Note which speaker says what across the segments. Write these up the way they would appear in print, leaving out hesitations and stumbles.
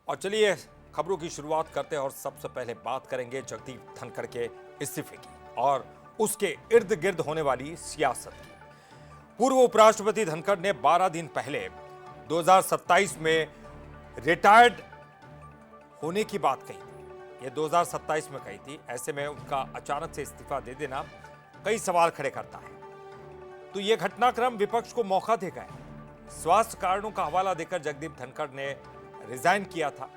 Speaker 1: और चलिए खबरों की शुरुआत करते हैं और सबसे पहले बात करेंगे जगदीप धनखड़ के इस्तीफे की और उसके इर्द गिर्द होने वाली सियासत की। पूर्व उपराष्ट्रपति धनखड़ ने 12 दिन पहले 2027 में रिटायर्ड होने की बात कही थी। ये 2027 में कही थी। ऐसे में उनका अचानक से इस्तीफा दे देना कई सवाल खड़े करता है। तो यह घटनाक्रम विपक्ष को मौका देगा। स्वास्थ्य कारणों का हवाला देकर जगदीप धनखड़ ने रिजाइन किया था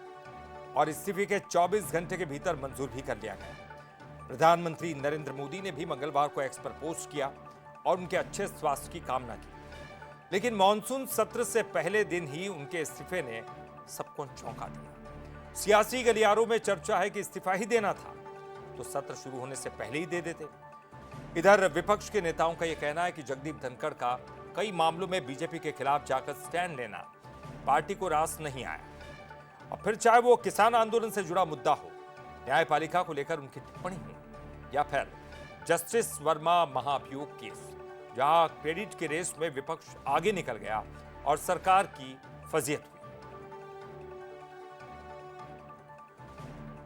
Speaker 1: और इस्तीफे के 24 घंटे के भीतर मंजूर भी कर लिया गया। प्रधानमंत्री नरेंद्र मोदी ने भी मंगलवार को एक्स पर पोस्ट किया और उनके अच्छे स्वास्थ्य की कामना की। लेकिन मॉनसून सत्र से पहले दिन ही उनके इस्तीफे ने सबको चौंका दिया। सियासी गलियारों में चर्चा है कि इस्तीफा ही देना था तो सत्र शुरू होने से पहले ही दे देते। इधर विपक्ष के नेताओं का यह कहना है कि जगदीप धनखड़ का कई मामलों में बीजेपी के खिलाफ जाकर स्टैंड लेना पार्टी को रास नहीं आया। और फिर चाहे वो किसान आंदोलन से जुड़ा मुद्दा हो, न्यायपालिका को लेकर उनकी टिप्पणी हो, या फिर जस्टिस वर्मा महाभियोग केस, जहां क्रेडिट के रेस में विपक्ष आगे निकल गया और सरकार की फजीहत हुई।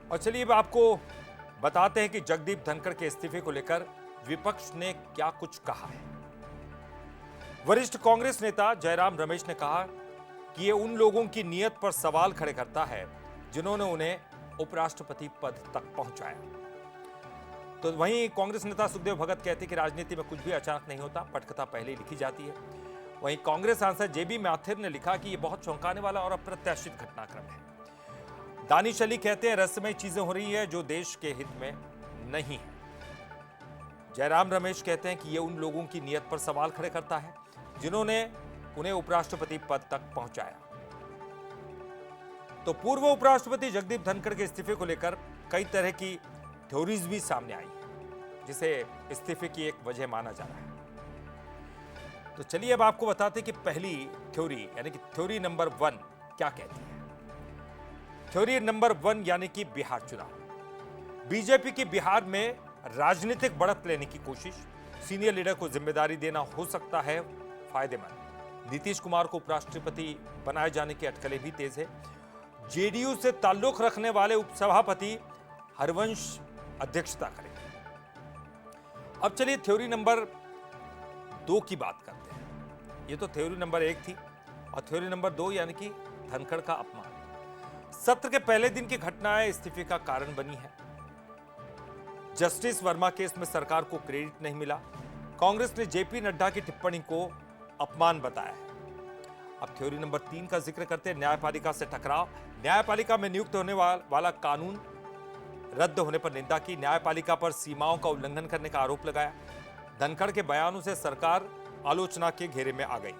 Speaker 1: और चलिए अब आपको बताते हैं कि जगदीप धनखड़ के इस्तीफे को लेकर विपक्ष ने क्या कुछ कहा है। वरिष्ठ कांग्रेस नेता जयराम रमेश ने कहा कि ये उन लोगों की नीयत पर सवाल खड़े करता है जिन्होंने उन्हें उपराष्ट्रपति पद तक पहुंचाया। तो वहीं कांग्रेस नेता सुखदेव भगत कहते हैं कि राजनीति में कुछ भी अचानक नहीं होता, पटकथा पहले ही लिखी जाती है। वहीं कांग्रेस सांसद जेबी माथिर ने लिखा कि यह बहुत चौंकाने वाला और अप्रत्याशित घटनाक्रम है। दानिश अली कहते हैं रहस्यमय चीजें हो रही है जो देश के हित में नहीं है। जयराम रमेश कहते हैं कि यह उन लोगों की नीयत पर सवाल खड़े करता है जिन्होंने उन्हें उपराष्ट्रपति पद तक पहुंचाया। तो पूर्व उपराष्ट्रपति जगदीप धनखड़ के इस्तीफे को लेकर कई तरह की थ्योरीज भी सामने आई है, जिसे इस्तीफे की एक वजह माना जा रहा है। तो चलिए अब आपको बताते हैं कि पहली थ्योरी यानी कि थ्योरी नंबर 1 क्या कहती है। थ्योरी नंबर 1 यानी कि बिहार चुनाव। बीजेपी की बिहार में राजनीतिक बढ़त लेने की कोशिश, सीनियर लीडर को जिम्मेदारी देना हो सकता है फायदेमंद। नीतीश कुमार को उपराष्ट्रपति बनाए जाने की अटकलें भी तेज है। जेडीयू से ताल्लुक रखने वाले उपसभापति हरवंश अध्यक्षता करेंगे। अब चलिए थ्योरी नंबर 2 की बात करते हैं। ये तो थ्योरी नंबर 1 थी और थ्योरी नंबर 2 यानी कि धनखड़ का अपमान। सत्र के पहले दिन की घटनाएं इस्तीफे का कारण बनी है। जस्टिस वर्मा केस में सरकार को क्रेडिट नहीं मिला। कांग्रेस ने जेपी नड्डा की टिप्पणी को अपमान बताया है। अब थ्योरी नंबर 3 का जिक्र करते हैं, न्यायपालिका से टकराव। न्यायपालिका में नियुक्त होने वाला कानून रद्द होने पर निंदा की। न्यायपालिका पर सीमाओं का उल्लंघन करने का आरोप लगाया। धनखड़ के बयानों से सरकार आलोचना के घेरे में आ गई।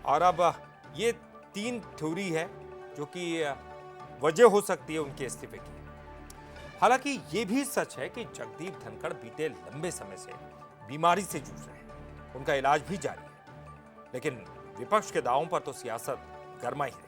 Speaker 1: और अब ये 3 थ्योरी है जो कि वजह हो सकती है उनके इस्तीफे की। हालांकि यह भी सच है कि जगदीप धनखड़ बीते लंबे समय से बीमारी से जूझ रहे हैं। उनका इलाज भी जारी है, लेकिन विपक्ष के दावों पर तो सियासत गरमा ही है।